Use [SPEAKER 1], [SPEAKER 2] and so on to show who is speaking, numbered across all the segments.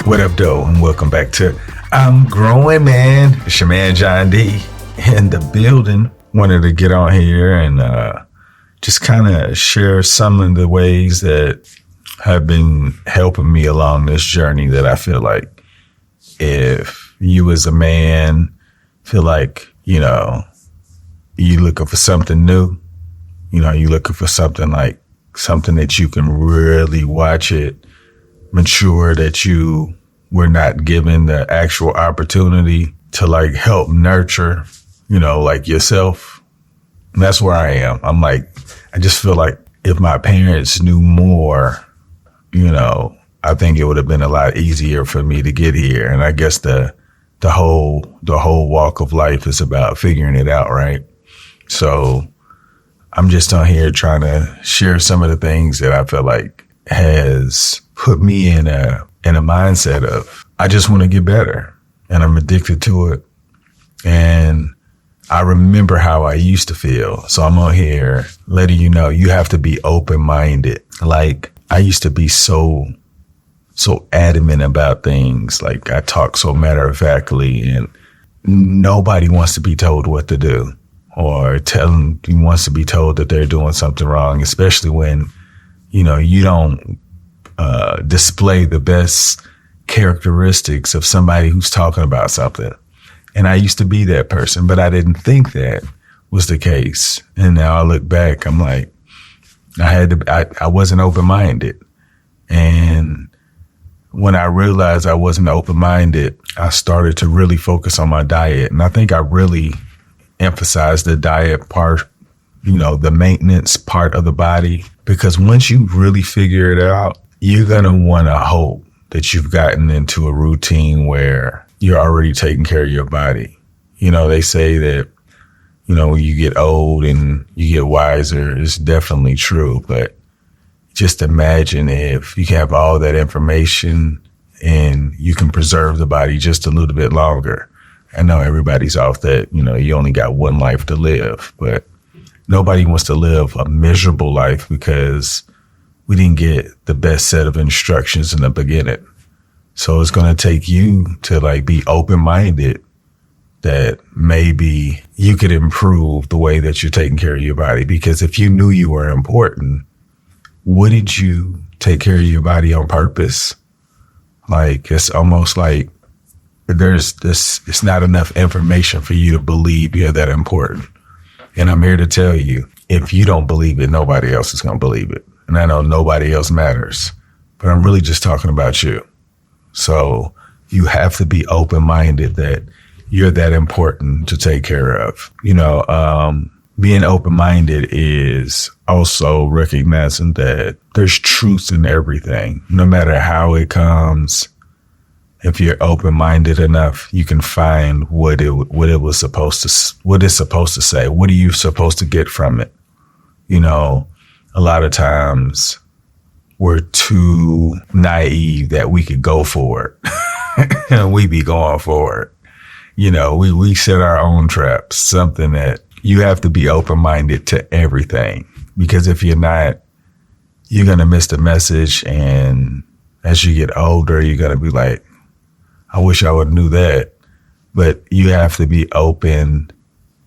[SPEAKER 1] What up, though? And welcome back to I'm Growing Man. It's your man, John D. in the building. Wanted to get on here and just kind of share some of the ways that have been helping me along this journey that I feel like if you as a man feel like, you looking for something new, you looking for something that you can really watch it mature, that you were not given the actual opportunity to help nurture, yourself. And that's where I am. I just feel like if my parents knew more, I think it would have been a lot easier for me to get here. And I guess the whole walk of life is about figuring it out, right? So I'm just on here trying to share some of the things that I feel like has put me in a mindset of, I just want to get better and I'm addicted to it. And I remember how I used to feel. So I'm on here letting you know, you have to be open-minded. I used to be so adamant about things. I talk so matter-of-factly, and nobody wants to be told what to do or wants to be told that they're doing something wrong, especially when, you don't display the best characteristics of somebody who's talking about something. And I used to be that person, but I didn't think that was the case. And now I look back, I'm like, I wasn't open-minded. And when I realized I wasn't open-minded, I started to really focus on my diet. And I think I really emphasized the diet part, the maintenance part of the body, because once you really figure it out, you're going to want to hope that you've gotten into a routine where you're already taking care of your body. They say that, when you get old and you get wiser, it's definitely true. But just imagine if you can have all that information and you can preserve the body just a little bit longer. I know everybody's off that, you only got one life to live, but nobody wants to live a miserable life because we didn't get the best set of instructions in the beginning. So it's going to take you to be open-minded that maybe you could improve the way that you're taking care of your body. Because if you knew you were important, wouldn't you take care of your body on purpose? It's almost like it's not enough information for you to believe you're that important. And I'm here to tell you, if you don't believe it, nobody else is going to believe it. And I know nobody else matters, but I'm really just talking about you. So you have to be open-minded that you're that important to take care of. Being open-minded is also recognizing that there's truth in everything, no matter how it comes. If you're open-minded enough, you can find what it's supposed to say. What are you supposed to get from it? A lot of times we're too naive that we could go for it. And we be going for it. We set our own traps, something that you have to be open-minded to everything. Because if you're not, you're going to miss the message. And as you get older, you're going to be like, I wish I would have knew that. But you have to be open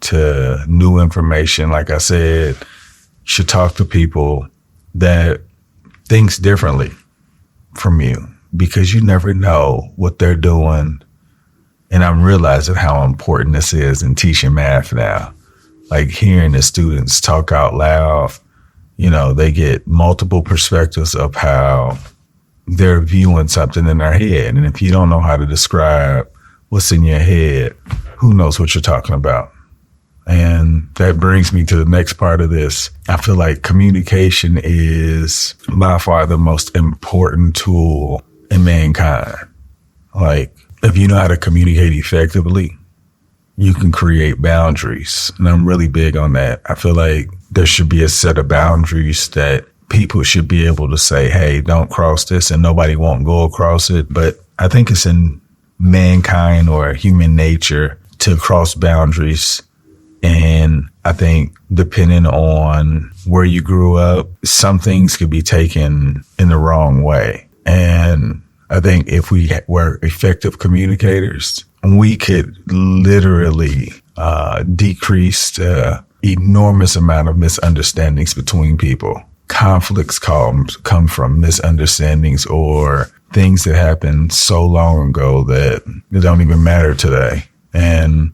[SPEAKER 1] to new information. Like I said, you should talk to people that thinks differently from you, because you never know what they're doing. And I'm realizing how important this is in teaching math now. Hearing the students talk out loud, they get multiple perspectives of how they're viewing something in their head. And if you don't know how to describe what's in your head, who knows what you're talking about? And that brings me to the next part of this. I feel like communication is by far the most important tool in mankind. If you know how to communicate effectively, you can create boundaries. And I'm really big on that. I feel like there should be a set of boundaries that people should be able to say, hey, don't cross this, and nobody won't go across it. But I think it's in mankind or human nature to cross boundaries. And I think depending on where you grew up, some things could be taken in the wrong way. And I think if we were effective communicators, we could literally decrease the enormous amount of misunderstandings between people. Conflicts come from misunderstandings or things that happened so long ago that they don't even matter today. And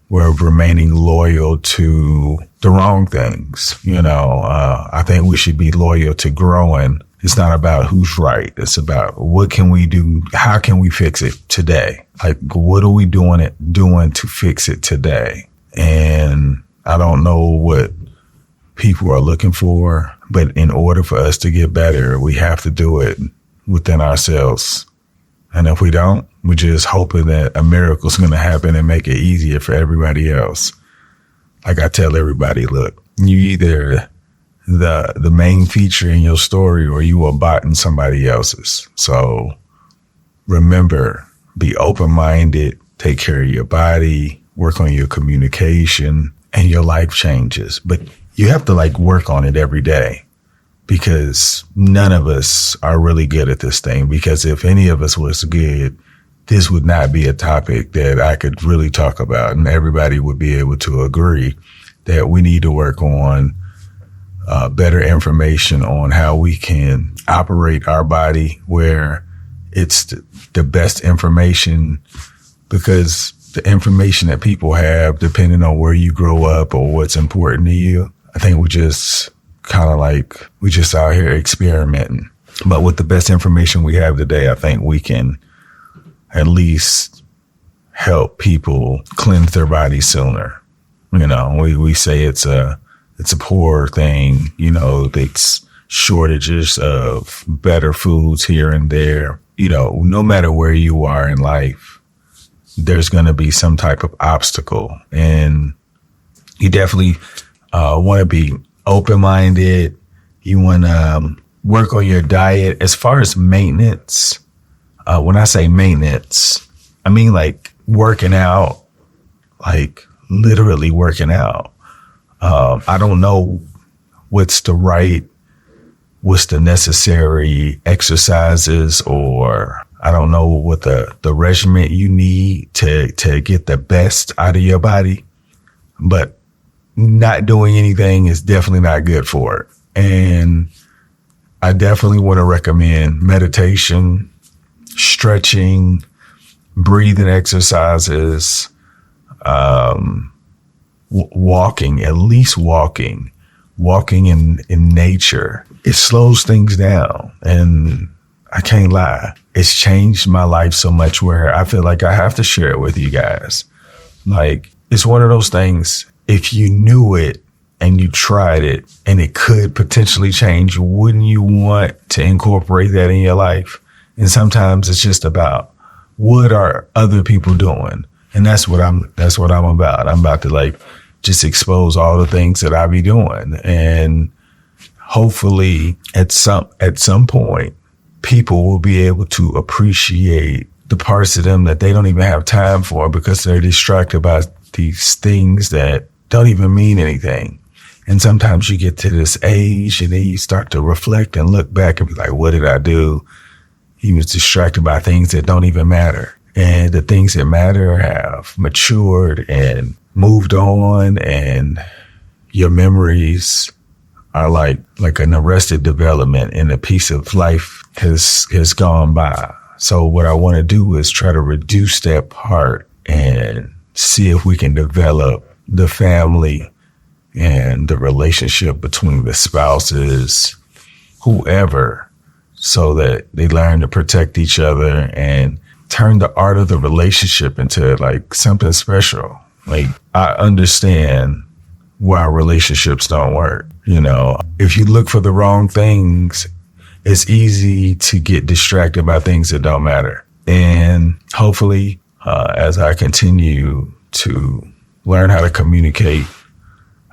[SPEAKER 1] we're remaining loyal to the wrong things. I think we should be loyal to growing. It's not about who's right. It's about what can we do? How can we fix it today? Like, what are we doing to fix it today? And I don't know what people are looking for, but in order for us to get better, we have to do it within ourselves. And if we don't, we're just hoping that a miracle's going to happen and make it easier for everybody else. Like I tell everybody, look, you either the main feature in your story or you are bot in somebody else's. So remember, be open-minded, take care of your body, work on your communication, and your life changes. But you have to work on it every day, because none of us are really good at this thing. Because if any of us was good, this would not be a topic that I could really talk about, and everybody would be able to agree that we need to work on better information on how we can operate our body where it's the best information, because the information that people have, depending on where you grow up or what's important to you, I think we're just we just out here experimenting. But with the best information we have today, I think we can at least help people cleanse their bodies sooner. We say it's a poor thing, it's shortages of better foods here and there. No matter where you are in life, there's going to be some type of obstacle, and you definitely want to be open-minded. You want to work on your diet. As far as maintenance, when I say maintenance, I mean working out, literally working out. I don't know what's the necessary exercises, or I don't know what the regimen you need to get the best out of your body, but not doing anything is definitely not good for it. And I definitely want to recommend meditation, stretching, breathing exercises, walking, at least walking in nature. It slows things down. And I can't lie, it's changed my life so much where I feel like I have to share it with you guys. It's one of those things, if you knew it and you tried it and it could potentially change, wouldn't you want to incorporate that in your life? And sometimes it's just about, what are other people doing? And that's what I'm about. I'm about to just expose all the things that I be doing. And hopefully at some point, people will be able to appreciate the parts of them that they don't even have time for, because they're distracted by these things that don't even mean anything. And sometimes you get to this age and then you start to reflect and look back and be like, what did I do? He was distracted by things that don't even matter. And the things that matter have matured and moved on, and your memories are like an arrested development, and a piece of life has gone by. So what I want to do is try to reduce that part and see if we can develop the family and the relationship between the spouses, whoever, so that they learn to protect each other and turn the art of the relationship into something special. I understand why relationships don't work. If you look for the wrong things, it's easy to get distracted by things that don't matter. And hopefully, as I continue to learn how to communicate,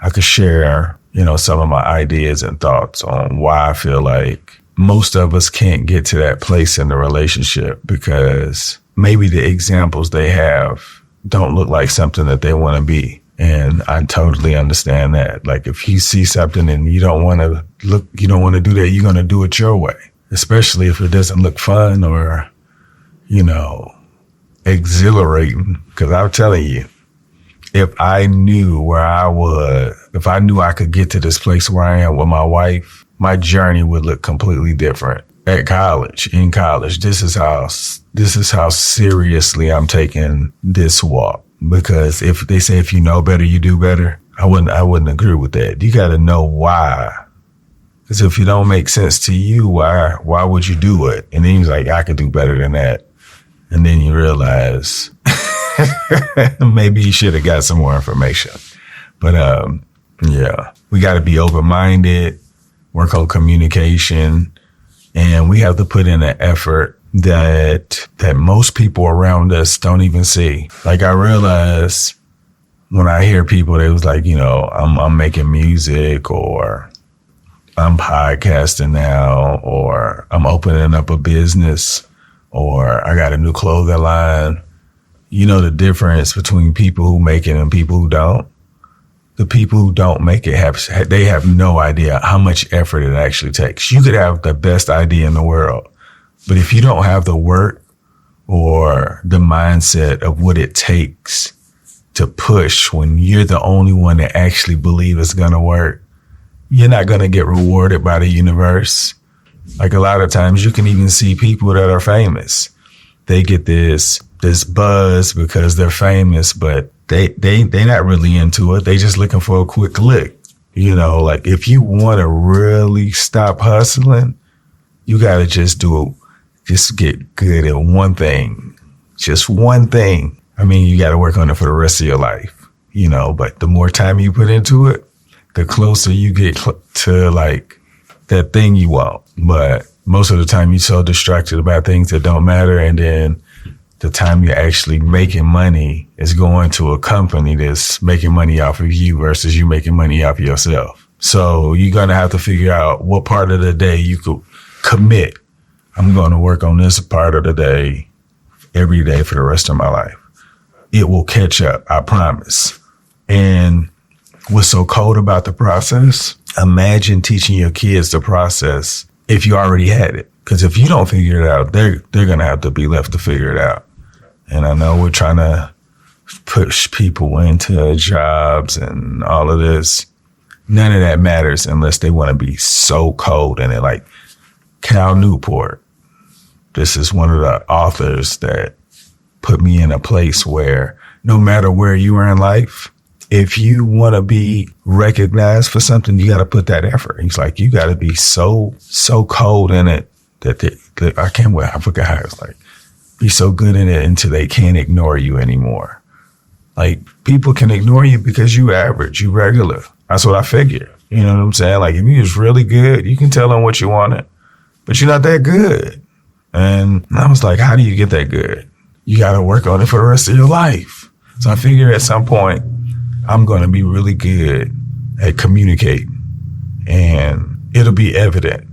[SPEAKER 1] I could share, some of my ideas and thoughts on why I feel like most of us can't get to that place in the relationship, because maybe the examples they have don't look like something that they want to be. And I totally understand that. If you see something and you don't want to do that, you're going to do it your way. especially if it doesn't look fun or, exhilarating. Because I'm telling you, if I knew where I was, if I knew I could get to this place where I am with my wife, my journey would look completely different. In college, this is how seriously I'm taking this walk. Because if they say, if you know better, you do better, I wouldn't agree with that. You got to know why. Because if it don't make sense to you, why would you do it? And then he's like, I could do better than that. And then you realize maybe you should have got some more information. But yeah, we got to be open-minded, work on communication, and we have to put in an effort that most people around us don't even see. Like, I realize when I hear people, they was like, I'm making music, or I'm podcasting now, or I'm opening up a business, or I got a new clothing line. You know the difference between people who make it and people who don't? The people who don't make it they have no idea how much effort it actually takes. You could have the best idea in the world, but if you don't have the work or the mindset of what it takes to push when you're the only one that actually believe it's going to work, you're not going to get rewarded by the universe. Like, a lot of times you can even see people that are famous. They get this buzz because they're famous, but they not really into it. They just looking for a quick lick. Like, if you want to really stop hustling, you got to just get good at one thing. Just one thing. I mean, you got to work on it for the rest of your life, but the more time you put into it, the closer you get to like that thing you want. But most of the time you're so distracted about things that don't matter. And then the time you're actually making money is going to a company that's making money off of you versus you making money off of yourself. So you're going to have to figure out what part of the day you could commit. I'm going to work on this part of the day every day for the rest of my life. It will catch up, I promise. And what's so cold about the process? Imagine teaching your kids the process if you already had it. Because if you don't figure it out, they're going to have to be left to figure it out. And I know we're trying to push people into jobs and all of this. None of that matters unless they want to be so cold in it. Like Cal Newport. This is one of the authors that put me in a place where no matter where you are in life, if you want to be recognized for something, you got to put that effort. He's like, you got to be so cold in it that I forgot how it's like, be so good in it until they can't ignore you anymore. Like, people can ignore you because you average, you regular. That's what I figure. You know what I'm saying? Like, if you was really good, you can tell them what you wanted, but you're not that good. And I was like, how do you get that good? You got to work on it for the rest of your life. So I figured at some point, I'm going to be really good at communicating, and it'll be evident.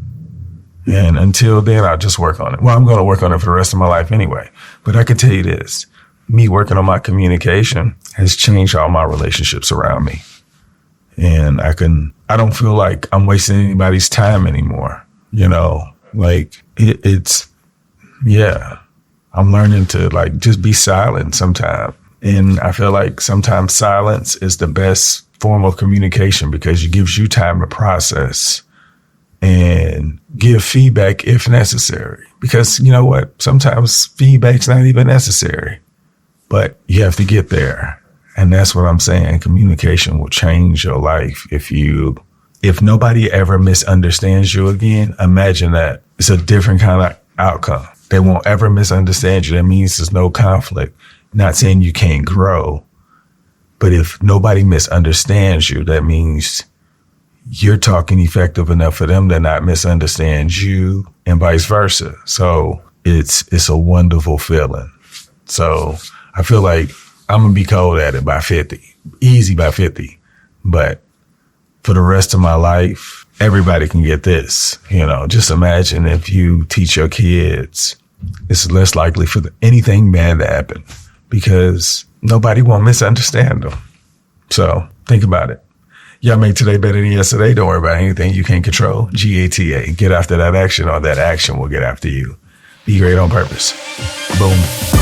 [SPEAKER 1] And until then, I'll just work on it. Well, I'm going to work on it for the rest of my life anyway. But I can tell you this, me working on my communication has changed all my relationships around me. And I don't feel like I'm wasting anybody's time anymore. Like I'm learning to like just be silent sometimes. And I feel like sometimes silence is the best form of communication because it gives you time to process and give feedback if necessary. Because you know what? Sometimes feedback's not even necessary, but you have to get there. And that's what I'm saying. Communication will change your life. If nobody ever misunderstands you again, imagine that. It's a different kind of outcome. They won't ever misunderstand you. That means there's no conflict. Not saying you can't grow, but if nobody misunderstands you, that means you're talking effective enough for them to not misunderstand you and vice versa. So it's a wonderful feeling. So I feel like I'm going to be cold at it by 50, easy by 50. But for the rest of my life, everybody can get this. Just imagine if you teach your kids, it's less likely for anything bad to happen because nobody won't misunderstand them. So think about it. Y'all make today better than yesterday. Don't worry about anything you can't control. GATA. Get after that action, or that action will get after you. Be great on purpose. Boom.